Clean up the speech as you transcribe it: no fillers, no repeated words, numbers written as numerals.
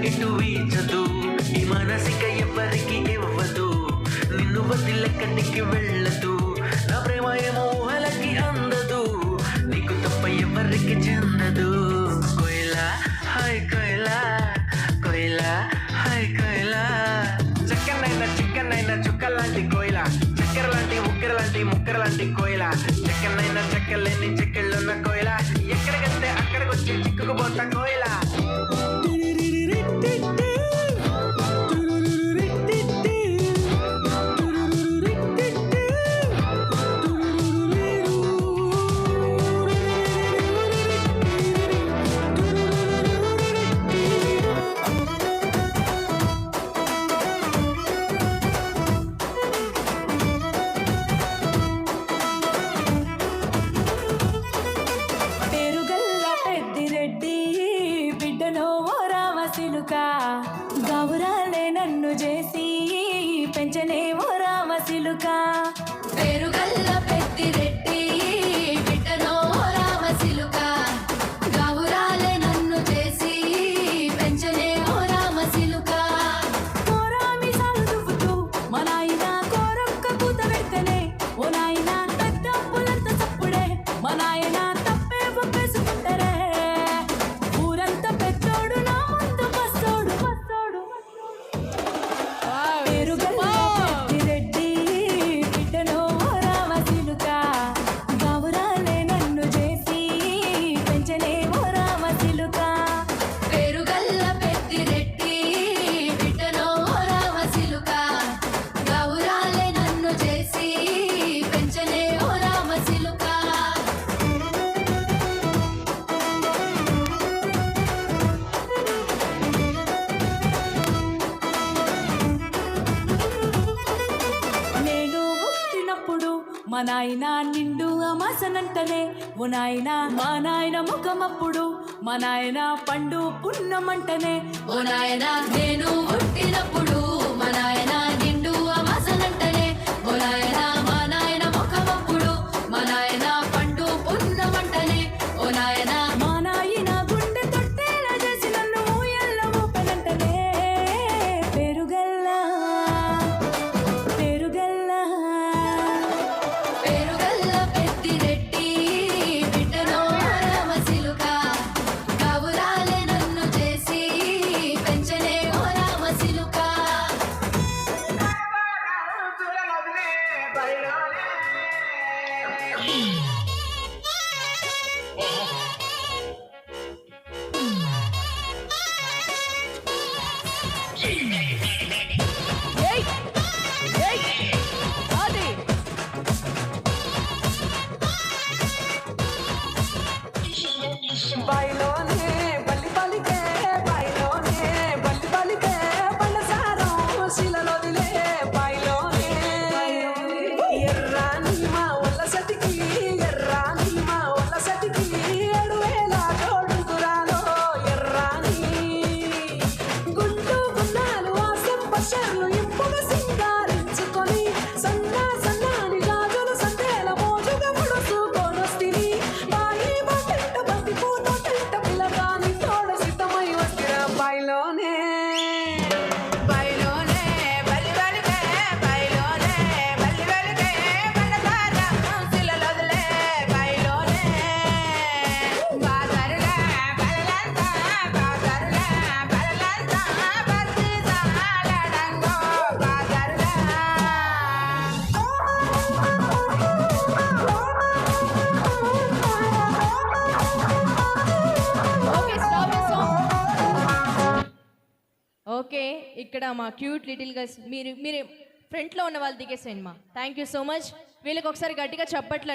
ఎటు వీచదు, ఈ మనసిక ఎవరికి ఇవ్వదు, నిన్ను వదిలెక్కడికి వెళ్ళదు, నా ప్రేమ ఏమో ఊహలకి అందదు, నీకు తప్ప ఎవరికి చెందదు. కోయిలా హాయ్ కోయిలా, కోయిలా హాయ్ కోయిలా, చక్కనైనా చిక్కనైనా చుక్కలాంటి కోయిలా, చక్కెర లాంటి ఉక్కెర లాంటి ముక్కెర లాంటి కోయిలా, చక్కనైనా చక్కలేని చెక్కెళ్ళున్న కోయిలా, ఎక్కడికంటే అక్కడికి వచ్చి చిక్కుకుపోతా కోయిలా. గౌరాలే నన్ను చేసి పెంచనే ఓ రామసిలుక, పేరుగల్ల పెద్దిరెడ్డి బిడ్డనో రామసిలుక, గౌరాలే నన్ను చేసి పెంచనే ఓ రామసిలుక. కోరామి సాలు దువ్వుతూ మా నాయన కోరొక్క కూత పెడితేనే, ఓ నాయన పెద్ద పులంత చప్పుడే మా నాయన తప్పే ఒప్పేసుకుంటారే, ఊరంతా పెద్దోడు నా ముందు పస్తోడు పస్తోడు. పేరుగల్ల పెద్దిరెడ్డి బిడ్డనో రామసిలుక, గౌరాలే నన్ను చేసి పెంచనే ఓ రామసిలుక. పేరుగల్ల పెద్దిరెడ్డి బిడ్డనో రామసిలుక, గౌరాలే నన్ను చేసి పెంచనే ఓ రామసిలుక. నేను పుట్టినప్పుడు మా నాయన నిండు అమాసనంటనే, ఓ నాయన మా నాయన ముఖమప్పుడు మా నాయన పండు పున్నమంటనే, ఓ నాయనా నేను పుట్టినప్పుడు మా నాయన నిండు అమాసనంటనే, ఓ నాయనా మా నాయన ముఖమప్పుడు మా నాయన పండు పున్నమంటనే, ఓ నాయనా మా నాయన గుండె తొట్టేలా చేసి నన్ను ఊయల్ల ఊపనంటనే. పెరుగల్లా పెరుగల్లా పేరుగల్ల పెద్దిరెడ్డి బిడ్డనో రామసిలుక, గౌరాలే నన్ను చేసి పెంచనే ఓ రామసిలుక. బాయిలోనే బల్లి బలికే, బాయిలోనే బల్లి బలికే, బల్లసారం శిలలోదిలే బాయిలోనే. ఎర్రాని మా ఒళ్ళ సటికి, ఎర్రాని మా ఒళ్ళ సటికి, 7,000 జోడుకురాలో ఎర్రాని. గుండు గున్నాలు ఆ సెంపషర్లు ఇంపుగా సింగారించుకొని, సన్నా సన్నాని గాజులు సందేల మోజుగా ముడుచుకొనొస్తిని. బాయి బాటెంట బంతి పూతోటెంట పిల్లగాని తోడ సిద్ధమై వచ్చిరా బాయిలోనే. బాయిలోనే బల్లి బలికే, బాయిలోనే బల్లి బలికే, బల్లసారం శిలలోదిలే బాయిలోనే. బాదరులా బలలంతా, బాదరులా బలలంతా, బస్తి సాలడంగో బాదరులా. ఓకే, ఇక్కడ మా క్యూట్ లిటిల్ గర్ల్స్ మీరు మీరు ఫ్రంట్లో ఉన్న వాళ్ళు దిగేసేయండి మా. Thank you so much. వీళ్ళకి ఒకసారి గట్టిగా చప్పట్లు